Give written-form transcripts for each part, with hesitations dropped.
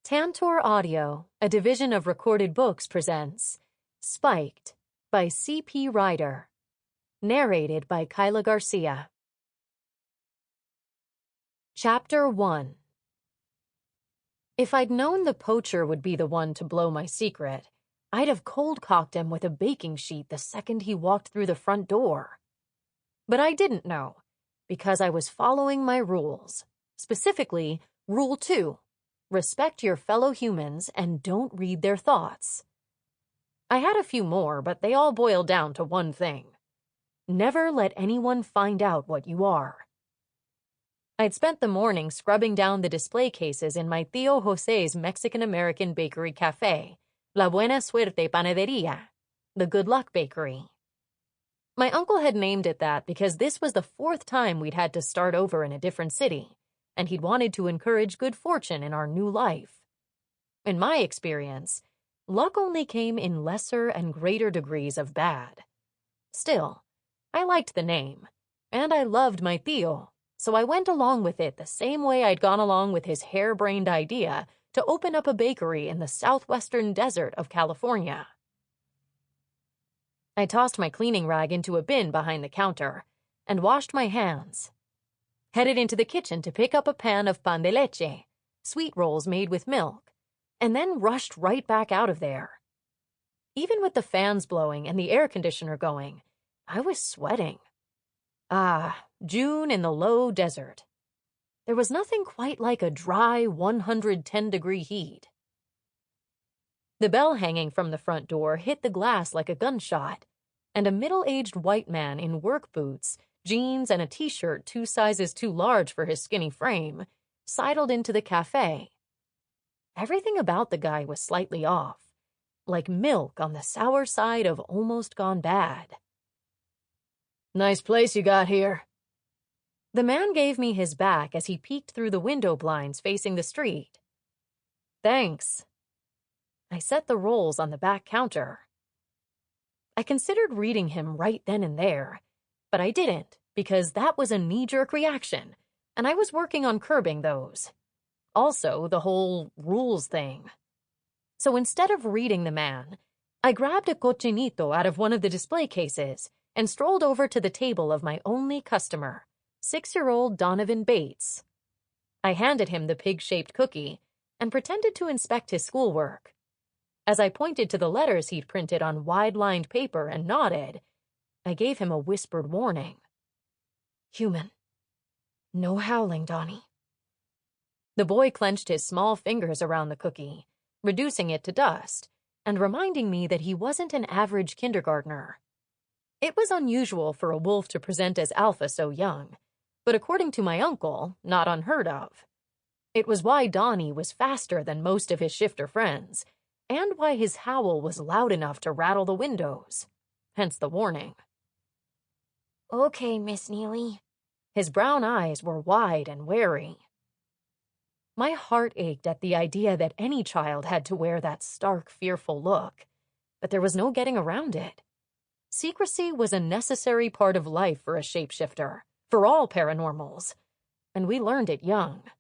Tantor Audio, a division of Recorded Books, presents Spiked by C.P. Ryder. Narrated by Kyla García. Chapter 1. If I'd known the poacher would be the one to blow my secret, I'd have cold-cocked him with a baking sheet the second he walked through the front door. But I didn't know, because I was following my rules. Specifically, Rule 2. Respect your fellow humans and don't read their thoughts. I had a few more, but they all boiled down to one thing. Never let anyone find out what you are. I'd spent the morning scrubbing down the display cases in my Tío José's Mexican-American bakery cafe, La Buena Suerte Panadería, the Good Luck Bakery. My uncle had named it that because this was the fourth time we'd had to start over in a different city, and he'd wanted to encourage good fortune in our new life. In my experience, luck only came in lesser and greater degrees of bad. Still, I liked the name, and I loved my tío, so I went along with it the same way I'd gone along with his harebrained idea to open up a bakery in the southwestern desert of California. I tossed my cleaning rag into a bin behind the counter and washed my hands. Headed into the kitchen to pick up a pan of pan de leche, sweet rolls made with milk, and then rushed right back out of there. Even with the fans blowing and the air conditioner going, I was sweating. June in the low desert. There was nothing quite like a dry 110-degree heat. The bell hanging from the front door hit the glass like a gunshot, and a middle-aged white man in work boots, jeans, and a t-shirt 2 sizes too large for his skinny frame, sidled into the cafe. Everything about the guy was slightly off, like milk on the sour side of almost gone bad. "Nice place you got here." The man gave me his back as he peeked through the window blinds facing the street. "Thanks." I set the rolls on the back counter. I considered reading him right then and there, but I didn't, because that was a knee-jerk reaction, and I was working on curbing those. Also, the whole rules thing. So instead of reading the man, I grabbed a cochinito out of one of the display cases and strolled over to the table of my only customer, 6-year-old Donovan Bates. I handed him the pig-shaped cookie and pretended to inspect his schoolwork. As I pointed to the letters he'd printed on wide-lined paper and nodded, I gave him a whispered warning. "Human. No howling, Donnie." The boy clenched his small fingers around the cookie, reducing it to dust, and reminding me that he wasn't an average kindergartner. It was unusual for a wolf to present as alpha so young, but according to my uncle, not unheard of. It was why Donnie was faster than most of his shifter friends, and why his howl was loud enough to rattle the windows, hence the warning. "Okay, Miss Neely." His brown eyes were wide and wary. My heart ached at the idea that any child had to wear that stark, fearful look, but there was no getting around it. Secrecy was a necessary part of life for a shapeshifter, for all paranormals, and we learned it young.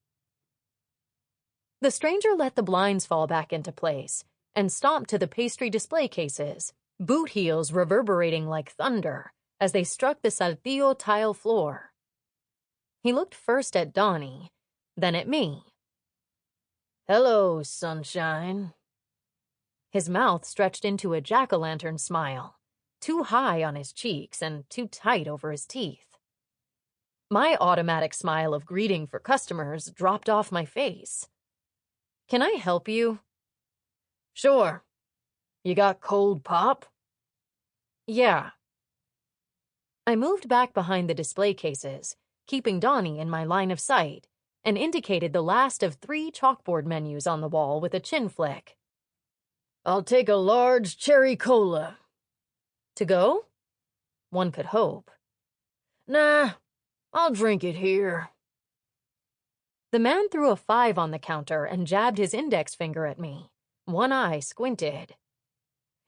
The stranger let the blinds fall back into place and stomped to the pastry display cases, boot heels reverberating like thunder as they struck the saltillo tile floor. He looked first at Donnie, then at me. "Hello, sunshine." His mouth stretched into a jack-o'-lantern smile, too high on his cheeks and too tight over his teeth. My automatic smile of greeting for customers dropped off my face. "Can I help you?" "Sure. You got cold pop?" "Yeah." I moved back behind the display cases, keeping Donnie in my line of sight, and indicated the last of 3 chalkboard menus on the wall with a chin flick. "I'll take a large cherry cola." "To go?" One could hope. "Nah, I'll drink it here." The man threw a 5 on the counter and jabbed his index finger at me. One eye squinted.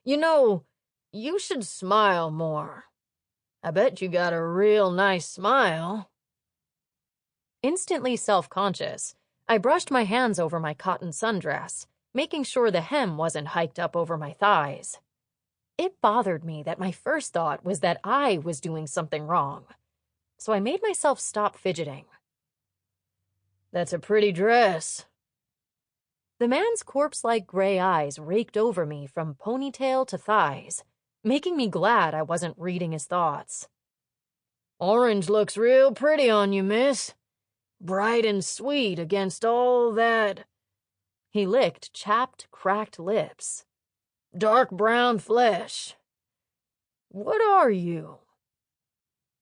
"You know, you should smile more. I bet you got a real nice smile." Instantly self-conscious, I brushed my hands over my cotton sundress, making sure the hem wasn't hiked up over my thighs. It bothered me that my first thought was that I was doing something wrong, so I made myself stop fidgeting. "That's a pretty dress." The man's corpse-like gray eyes raked over me from ponytail to thighs, making me glad I wasn't reading his thoughts. "Orange looks real pretty on you, miss. Bright and sweet against all that." He licked chapped, cracked lips. "Dark brown flesh. What are you?"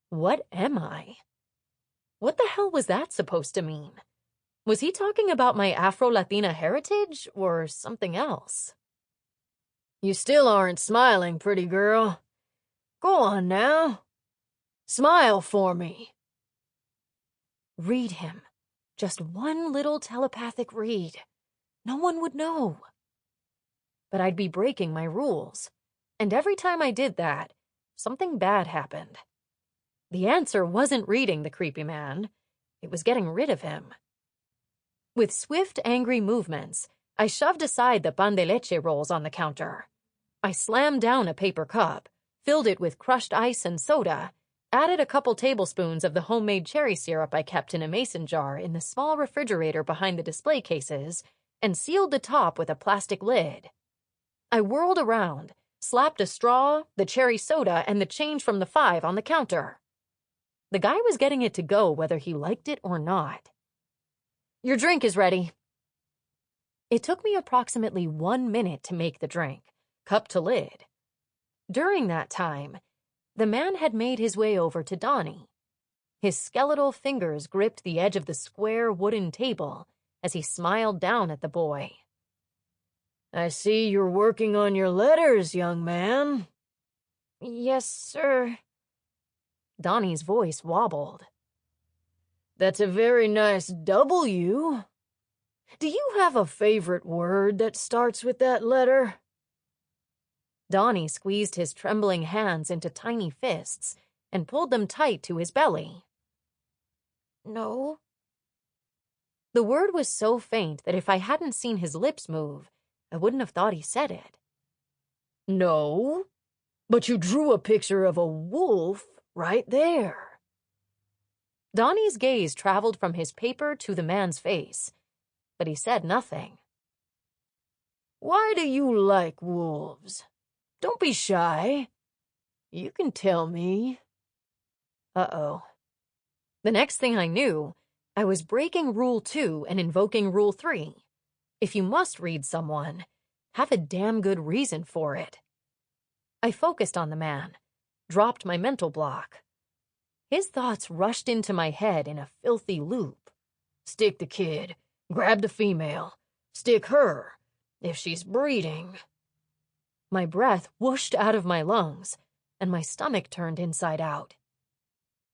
What am I? What the hell was that supposed to mean? Was he talking about my Afro-Latina heritage or something else? "You still aren't smiling, pretty girl. Go on now. Smile for me." Read him. Just one little telepathic read. No one would know. But I'd be breaking my rules. And every time I did that, something bad happened. The answer wasn't reading the creepy man. It was getting rid of him. With swift, angry movements, I shoved aside the pan de leche rolls on the counter. I slammed down a paper cup, filled it with crushed ice and soda, added a couple tablespoons of the homemade cherry syrup I kept in a mason jar in the small refrigerator behind the display cases, and sealed the top with a plastic lid. I whirled around, slapped a straw, the cherry soda, and the change from the 5 on the counter. The guy was getting it to go whether he liked it or not. "Your drink is ready." It took me approximately 1 minute to make the drink, cup to lid. During that time, the man had made his way over to Donnie. His skeletal fingers gripped the edge of the square wooden table as he smiled down at the boy. "I see you're working on your letters, young man." "Yes, sir." Donnie's voice wobbled. "That's a very nice W. Do you have a favorite word that starts with that letter?" Donnie squeezed his trembling hands into tiny fists and pulled them tight to his belly. "No." The word was so faint that if I hadn't seen his lips move, I wouldn't have thought he said it. "No? But you drew a picture of a wolf right there." Donnie's gaze traveled from his paper to the man's face, but he said nothing. "Why do you like wolves? Don't be shy. You can tell me." Uh-oh. The next thing I knew, I was breaking Rule 2 and invoking Rule 3. If you must read someone, have a damn good reason for it. I focused on the man, dropped my mental block. His thoughts rushed into my head in a filthy loop. "Stick the kid. Grab the female. Stick her. If she's breeding." My breath whooshed out of my lungs, and my stomach turned inside out.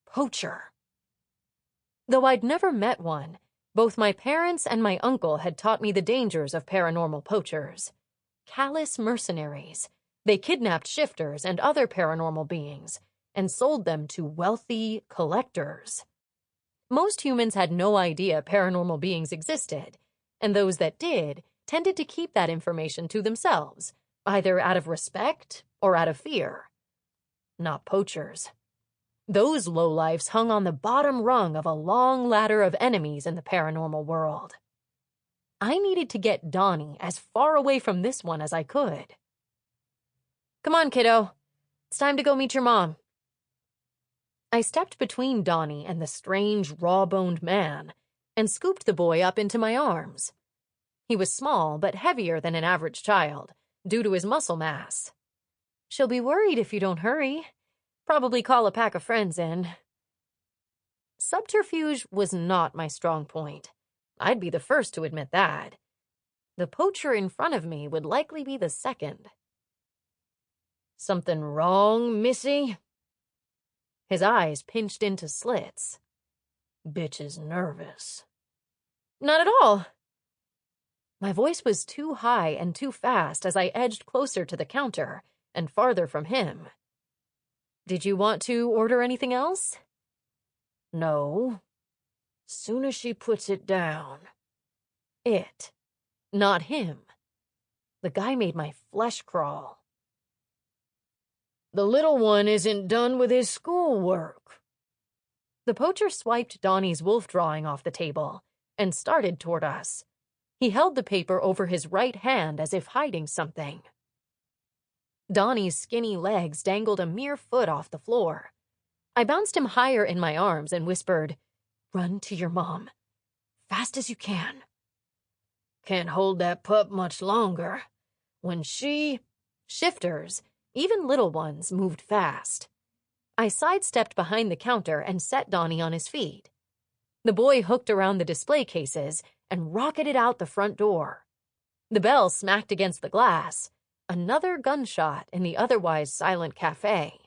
Poacher. Though I'd never met one, both my parents and my uncle had taught me the dangers of paranormal poachers. Callous mercenaries. They kidnapped shifters and other paranormal beings and sold them to wealthy collectors. Most humans had no idea paranormal beings existed, and those that did tended to keep that information to themselves, either out of respect or out of fear. Not poachers. Those lowlifes hung on the bottom rung of a long ladder of enemies in the paranormal world. I needed to get Donnie as far away from this one as I could. "Come on, kiddo. It's time to go meet your mom." I stepped between Donnie and the strange, raw-boned man and scooped the boy up into my arms. He was small but heavier than an average child, due to his muscle mass. "She'll be worried if you don't hurry. Probably call a pack of friends in." Subterfuge was not my strong point. I'd be the first to admit that. The poacher in front of me would likely be the second. "Something wrong, missy?" His eyes pinched into slits. "Bitch is nervous." "Not at all." My voice was too high and too fast as I edged closer to the counter and farther from him. "Did you want to order anything else?" "No. Soon as she puts it down." It. Not him. The guy made my flesh crawl. The little one isn't done with his schoolwork. The poacher swiped Donnie's wolf drawing off the table and started toward us. He held the paper over his right hand as if hiding something. Donnie's skinny legs dangled a mere foot off the floor. I bounced him higher in my arms and whispered, "Run to your mom. Fast as you can." Can't hold that pup much longer. When she... Shifters, even little ones, moved fast. I sidestepped behind the counter and set Donnie on his feet. The boy hooked around the display cases and rocketed out the front door. The bell smacked against the glass. Another gunshot in the otherwise silent cafe.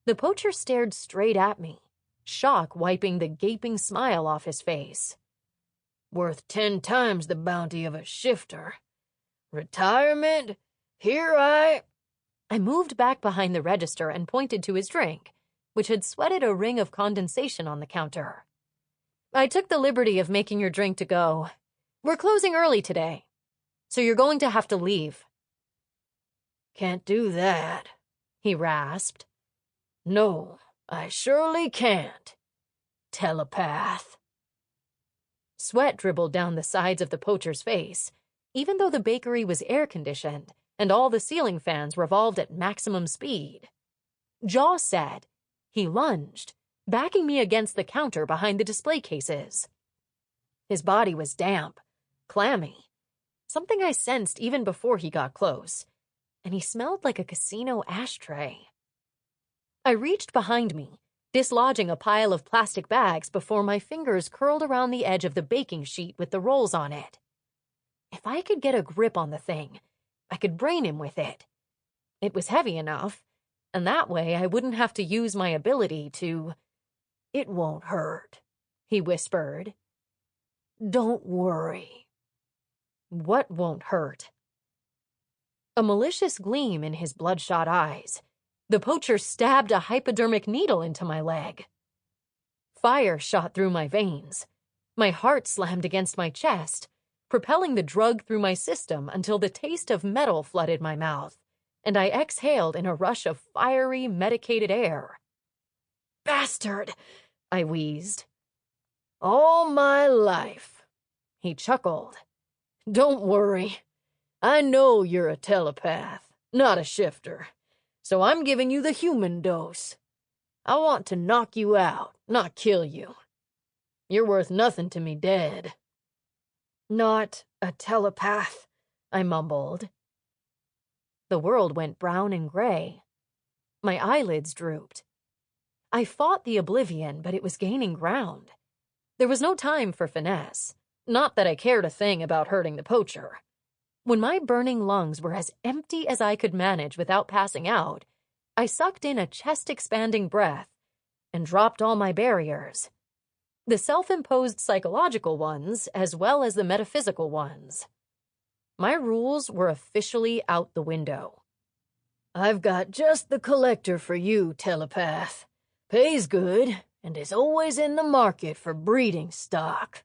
The poacher stared straight at me, shock wiping the gaping smile off his face. Worth 10 times the bounty of a shifter. Retirement? Here I moved back behind the register and pointed to his drink, which had sweated a ring of condensation on the counter. "I took the liberty of making your drink to go. We're closing early today, so you're going to have to leave." Can't do that, he rasped. No, I surely can't. Telepath. Sweat dribbled down the sides of the poacher's face, even though the bakery was air-conditioned and all the ceiling fans revolved at maximum speed. Jaw said. He lunged, backing me against the counter behind the display cases. His body was damp, clammy, something I sensed even before he got close, and he smelled like a casino ashtray. I reached behind me, dislodging a pile of plastic bags before my fingers curled around the edge of the baking sheet with the rolls on it. If I could get a grip on the thing, I could brain him with it. It was heavy enough, and that way I wouldn't have to use my ability to... It won't hurt, he whispered. Don't worry. What won't hurt? A malicious gleam in his bloodshot eyes. The poacher stabbed a hypodermic needle into my leg. Fire shot through my veins. My heart slammed against my chest, propelling the drug through my system until the taste of metal flooded my mouth, and I exhaled in a rush of fiery, medicated air. Bastard, I wheezed. All my life, he chuckled. Don't worry. I know you're a telepath, not a shifter, so I'm giving you the human dose. I want to knock you out, not kill you. You're worth nothing to me dead. Not a telepath, I mumbled. The world went brown and gray. My eyelids drooped. I fought the oblivion, but it was gaining ground. There was no time for finesse. Not that I cared a thing about hurting the poacher. When my burning lungs were as empty as I could manage without passing out, I sucked in a chest-expanding breath and dropped all my barriers. The self-imposed psychological ones, as well as the metaphysical ones. My rules were officially out the window. I've got just the collector for you, telepath. Pays good, and is always in the market for breeding stock.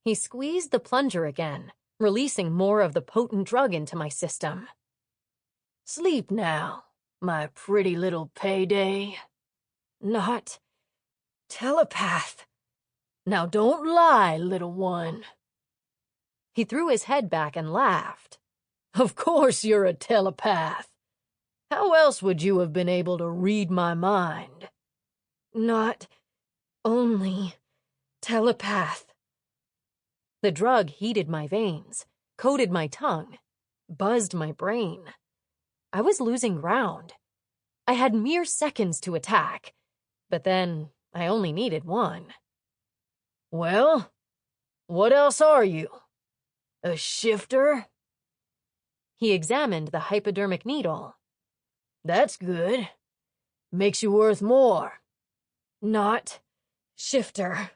He squeezed the plunger again, releasing more of the potent drug into my system. Sleep now, my pretty little payday. Not telepath. Now don't lie, little one. He threw his head back and laughed. Of course you're a telepath. How else would you have been able to read my mind? Not only telepath. The drug heated my veins, coated my tongue, buzzed my brain. I was losing ground. I had mere seconds to attack, but then I only needed one. Well, what else are you? A shifter? He examined the hypodermic needle. That's good. Makes you worth more. Not shifter.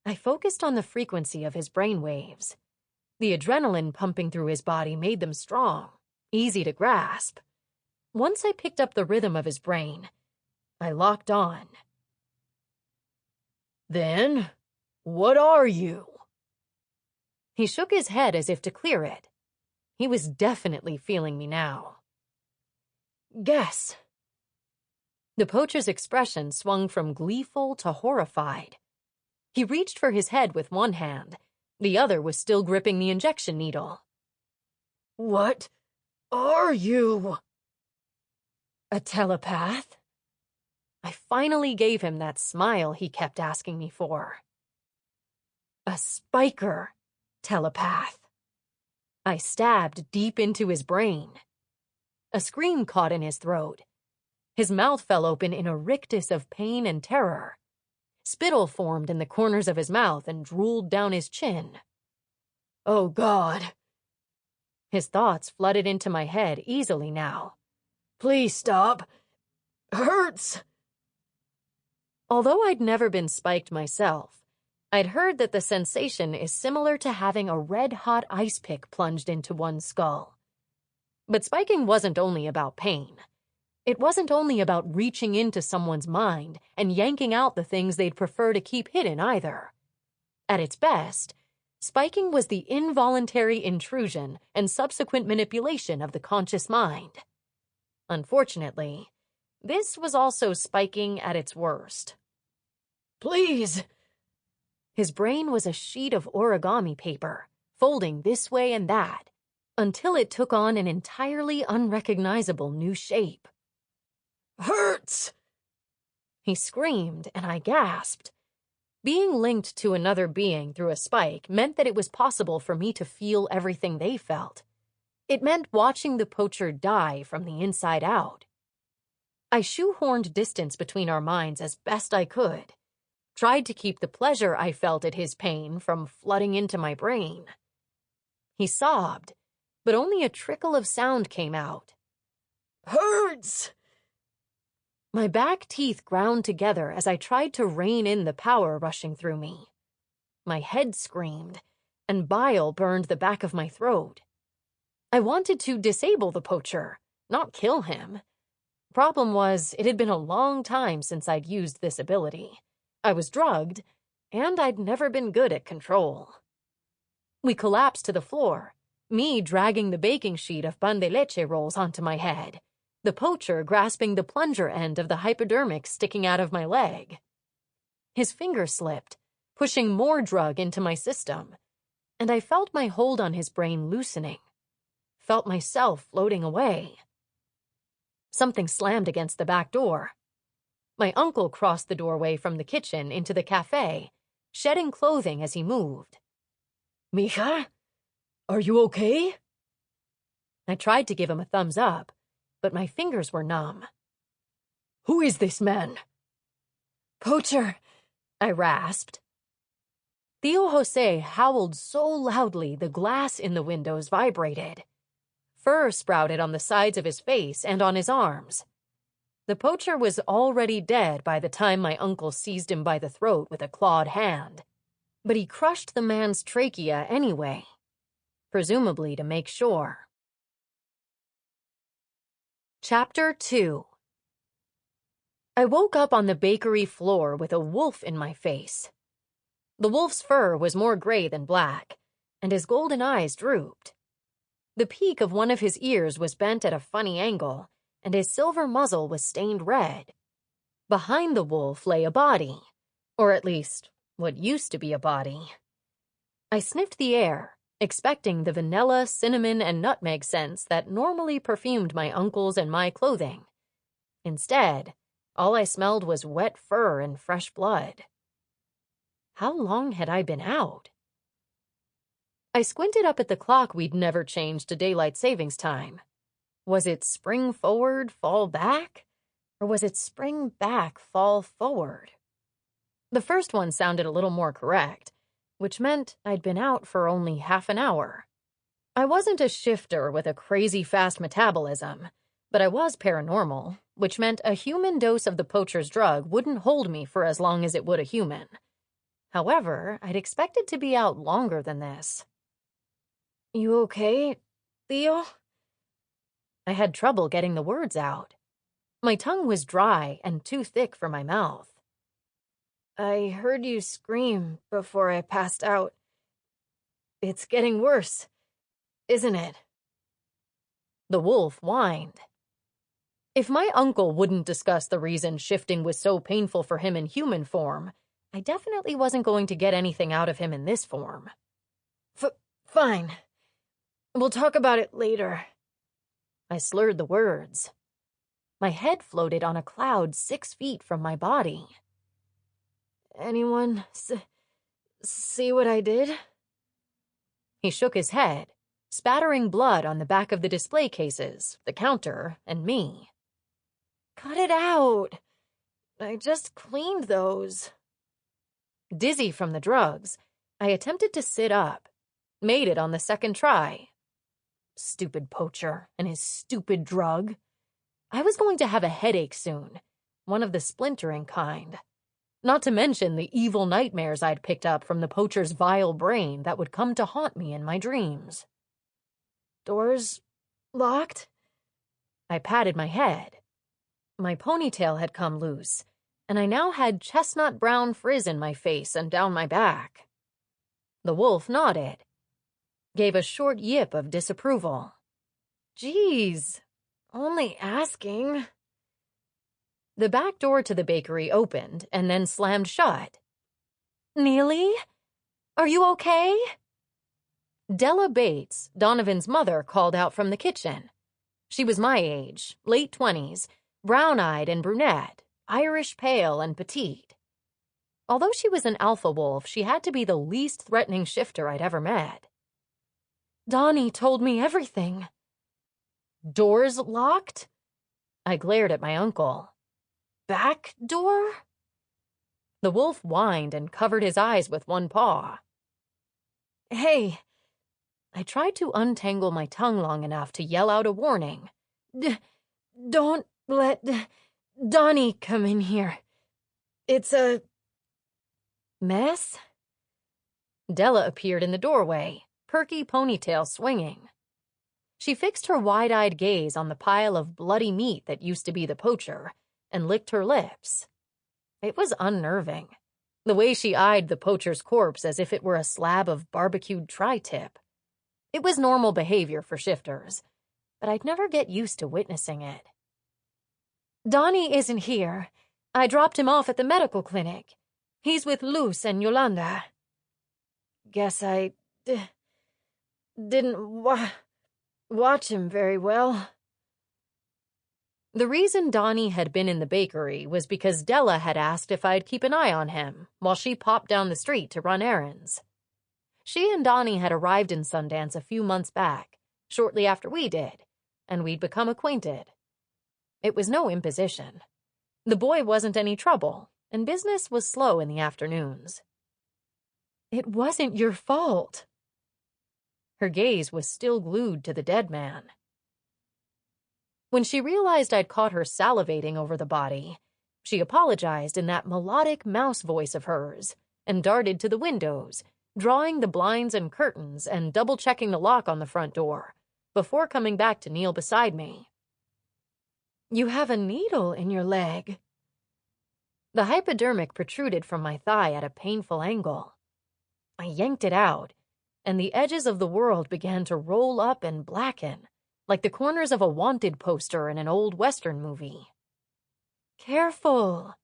I focused on the frequency of his brainwaves. The adrenaline pumping through his body made them strong, easy to grasp. Once I picked up the rhythm of his brain, I locked on. Then, what are you? He shook his head as if to clear it. He was definitely feeling me now. Guess. The poacher's expression swung from gleeful to horrified. He reached for his head with one hand. The other was still gripping the injection needle. What are you? A telepath? I finally gave him that smile he kept asking me for. A spiker telepath. I stabbed deep into his brain. A scream caught in his throat. His mouth fell open in a rictus of pain and terror. Spittle formed in the corners of his mouth and drooled down his chin. Oh, God. His thoughts flooded into my head easily now. Please stop. Hurts. Although I'd never been spiked myself, I'd heard that the sensation is similar to having a red-hot ice pick plunged into one's skull. But spiking wasn't only about pain. It wasn't only about reaching into someone's mind and yanking out the things they'd prefer to keep hidden either. At its best, spiking was the involuntary intrusion and subsequent manipulation of the conscious mind. Unfortunately, this was also spiking at its worst. Please. His brain was a sheet of origami paper, folding this way and that, until it took on an entirely unrecognizable new shape. Hurts! He screamed, and I gasped. Being linked to another being through a spike meant that it was possible for me to feel everything they felt. It meant watching the poacher die from the inside out. I shoehorned distance between our minds as best I could, tried to keep the pleasure I felt at his pain from flooding into my brain. He sobbed, but only a trickle of sound came out. Hurts! My back teeth ground together as I tried to rein in the power rushing through me. My head screamed, and bile burned the back of my throat. I wanted to disable the poacher, not kill him. Problem was, it had been a long time since I'd used this ability. I was drugged, and I'd never been good at control. We collapsed to the floor, me dragging the baking sheet of pan de leche rolls onto my head, the poacher grasping the plunger end of the hypodermic sticking out of my leg. His finger slipped, pushing more drug into my system, and I felt my hold on his brain loosening, felt myself floating away. Something slammed against the back door. My uncle crossed the doorway from the kitchen into the cafe, shedding clothing as he moved. Mija? Are you okay? I tried to give him a thumbs up, but my fingers were numb. Who is this man? Poacher, I rasped. Tío José howled so loudly the glass in the windows vibrated. Fur sprouted on the sides of his face and on his arms. The poacher was already dead by the time my uncle seized him by the throat with a clawed hand. But he crushed the man's trachea anyway, presumably to make sure. Chapter 2. I woke up on the bakery floor with a wolf in my face. The wolf's fur was more gray than black, and his golden eyes drooped. The peak of one of his ears was bent at a funny angle, and his silver muzzle was stained red. Behind the wolf lay a body, or at least what used to be a body. I sniffed the air, expecting the vanilla, cinnamon, and nutmeg scents that normally perfumed my uncle's and my clothing. Instead, all I smelled was wet fur and fresh blood. How long had I been out? I squinted up at the clock we'd never changed to daylight savings time. Was it spring forward, fall back? Or was it spring back, fall forward? The first one sounded a little more correct, which meant I'd been out for only half an hour. I wasn't a shifter with a crazy fast metabolism, but I was paranormal, which meant a human dose of the poacher's drug wouldn't hold me for as long as it would a human. However, I'd expected to be out longer than this. You okay, Tío? I had trouble getting the words out. My tongue was dry and too thick for my mouth. I heard you scream before I passed out. It's getting worse, isn't it? The wolf whined. If my uncle wouldn't discuss the reason shifting was so painful for him in human form, I definitely wasn't going to get anything out of him in this form. Fine. We'll talk about it later. I slurred the words. My head floated on a cloud 6 feet from my body. Anyone see what I did? He shook his head, spattering blood on the back of the display cases, the counter, and me. Cut it out. I just cleaned those. Dizzy from the drugs, I attempted to sit up. Made it on the second try. Stupid poacher and his stupid drug. I was going to have a headache soon, one of the splintering kind. Not to mention the evil nightmares I'd picked up from the poacher's vile brain that would come to haunt me in my dreams. Doors locked? I patted my head. My ponytail had come loose, and I now had chestnut brown frizz in my face and down my back. The wolf nodded, gave a short yip of disapproval. Geez, only asking. The back door to the bakery opened and then slammed shut. Neely? Are you okay? Della Bates, Donovan's mother, called out from the kitchen. She was my age, late 20s, brown-eyed and brunette, Irish pale and petite. Although she was an alpha wolf, she had to be the least threatening shifter I'd ever met. Donnie told me everything. Doors locked? I glared at my uncle. Back door? The wolf whined and covered his eyes with one paw. Hey. I tried to untangle my tongue long enough to yell out a warning. Don't let Donnie come in here. It's a mess? Della appeared in the doorway, perky ponytail swinging. She fixed her wide-eyed gaze on the pile of bloody meat that used to be the poacher and licked her lips. It was unnerving, the way she eyed the poacher's corpse as if it were a slab of barbecued tri-tip. It was normal behavior for shifters, but I'd never get used to witnessing it. Donnie isn't here. I dropped him off at the medical clinic. He's with Luz and Yolanda. Guess I didn't watch him very well. The reason Donnie had been in the bakery was because Della had asked if I'd keep an eye on him while she popped down the street to run errands. She and Donnie had arrived in Sundance a few months back, shortly after we did, and we'd become acquainted. It was no imposition. The boy wasn't any trouble, and business was slow in the afternoons. It wasn't your fault. Her gaze was still glued to the dead man. When she realized I'd caught her salivating over the body, she apologized in that melodic mouse voice of hers and darted to the windows, drawing the blinds and curtains and double-checking the lock on the front door before coming back to kneel beside me. You have a needle in your leg. The hypodermic protruded from my thigh at a painful angle. I yanked it out, and the edges of the world began to roll up and blacken, like the corners of a wanted poster in an old Western movie. Careful.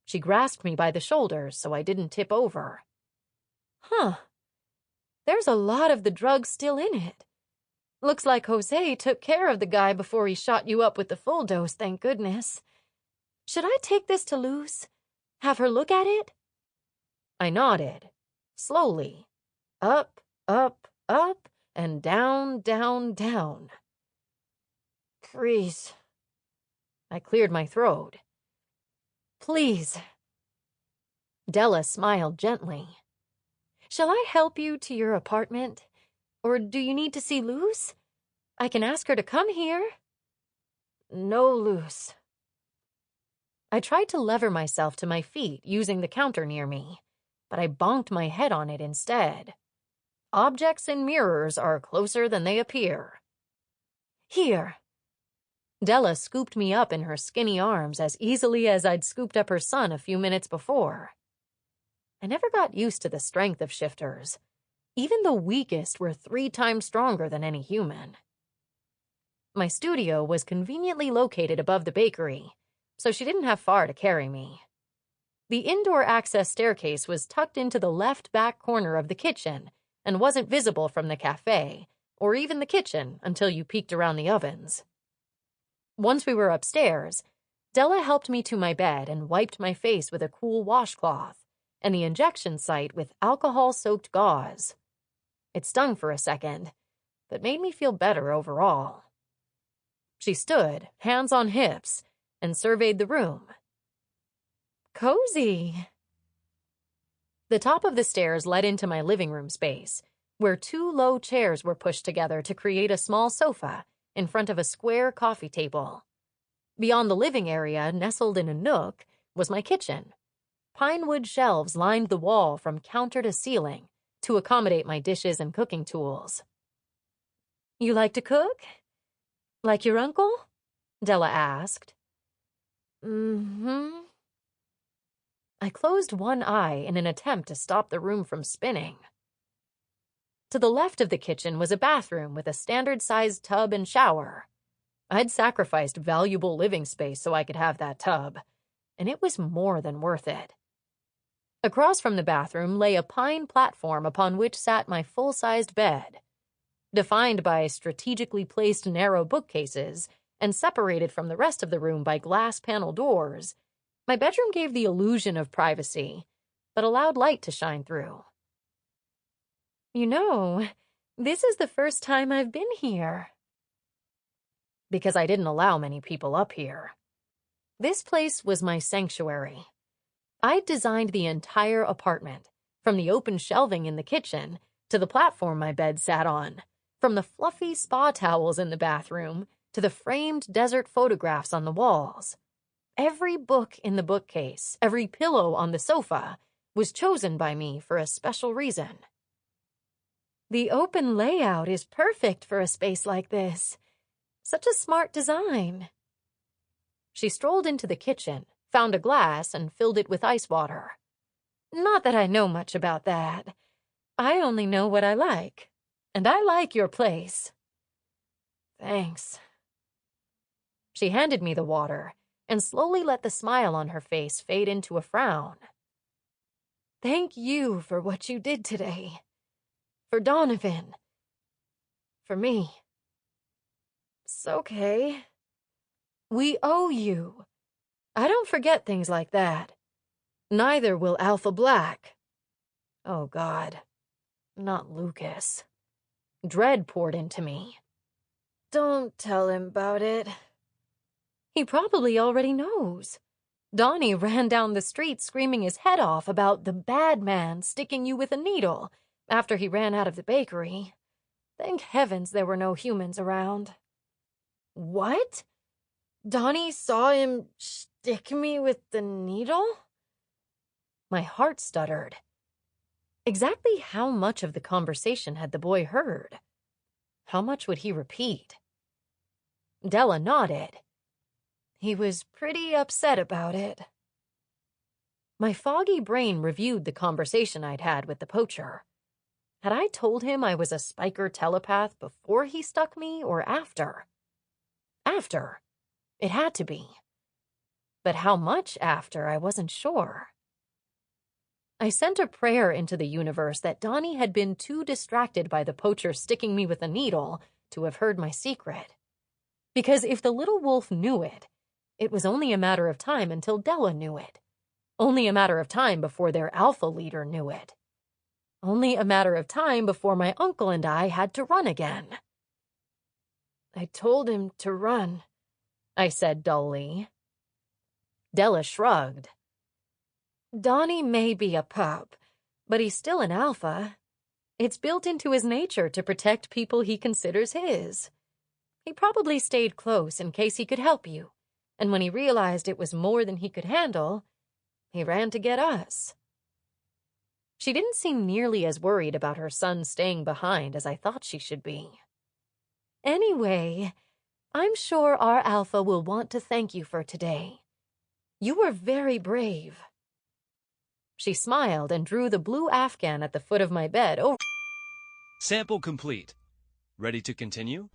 She grasped me by the shoulders so I didn't tip over. Huh. There's a lot of the drug still in it. Looks like Jose took care of the guy before he shot you up with the full dose, thank goodness. Should I take this to Luz? Have her look at it? I nodded, slowly. Up, up, up, and down, down, down. Freeze. I cleared my throat. Please. Della smiled gently. Shall I help you to your apartment? Or do you need to see Luz? I can ask her to come here. No, Luz. I tried to lever myself to my feet using the counter near me, but I bonked my head on it instead. Objects in mirrors are closer than they appear. Here. Della scooped me up in her skinny arms as easily as I'd scooped up her son a few minutes before. I never got used to the strength of shifters. Even the weakest were 3 times stronger than any human. My studio was conveniently located above the bakery, so she didn't have far to carry me. The indoor access staircase was tucked into the left back corner of the kitchen and wasn't visible from the cafe, or even the kitchen, until you peeked around the ovens. Once we were upstairs, Della helped me to my bed and wiped my face with a cool washcloth and the injection site with alcohol-soaked gauze. It stung for a second, but made me feel better overall. She stood, hands on hips, and surveyed the room. Cozy. The top of the stairs led into my living room space, where 2 low chairs were pushed together to create a small sofa in front of a square coffee table. Beyond the living area, nestled in a nook, was my kitchen. Pinewood shelves lined the wall from counter to ceiling to accommodate my dishes and cooking tools. You like to cook? Like your uncle? Della asked. Mm-hmm. I closed one eye in an attempt to stop the room from spinning. To the left of the kitchen was a bathroom with a standard-sized tub and shower. I'd sacrificed valuable living space so I could have that tub, and it was more than worth it. Across from the bathroom lay a pine platform upon which sat my full-sized bed. Defined by strategically placed narrow bookcases and separated from the rest of the room by glass panel doors, my bedroom gave the illusion of privacy, but allowed light to shine through. You know, this is the first time I've been here. Because I didn't allow many people up here. This place was my sanctuary. I'd designed the entire apartment, from the open shelving in the kitchen to the platform my bed sat on, from the fluffy spa towels in the bathroom to the framed desert photographs on the walls. Every book in the bookcase, every pillow on the sofa, was chosen by me for a special reason. The open layout is perfect for a space like this. Such a smart design. She strolled into the kitchen, found a glass, and filled it with ice water. Not that I know much about that. I only know what I like, and I like your place. Thanks. She handed me the water and slowly let the smile on her face fade into a frown. Thank you for what you did today. For Donovan. For me. It's okay. We owe you. I don't forget things like that. Neither will Alpha Black. Oh, God. Not Lucas. Dread poured into me. Don't tell him about it. He probably already knows. Donnie ran down the street screaming his head off about the bad man sticking you with a needle after he ran out of the bakery. Thank heavens there were no humans around. What? Donnie saw him stick me with the needle? My heart stuttered. Exactly how much of the conversation had the boy heard? How much would he repeat? Della nodded. He was pretty upset about it. My foggy brain reviewed the conversation I'd had with the poacher. Had I told him I was a spiker telepath before he stuck me or after? After. It had to be. But how much after, I wasn't sure. I sent a prayer into the universe that Donnie had been too distracted by the poacher sticking me with a needle to have heard my secret. Because if the little wolf knew it, it was only a matter of time until Della knew it. Only a matter of time before their alpha leader knew it. Only a matter of time before my uncle and I had to run again. I told him to run, I said dully. Della shrugged. Donnie may be a pup, but he's still an alpha. It's built into his nature to protect people he considers his. He probably stayed close in case he could help you, and when he realized it was more than he could handle, he ran to get us. She didn't seem nearly as worried about her son staying behind as I thought she should be. Anyway, I'm sure our alpha will want to thank you for today. You were very brave. She smiled and drew the blue Afghan at the foot of my bed over. Sample complete. Ready to continue?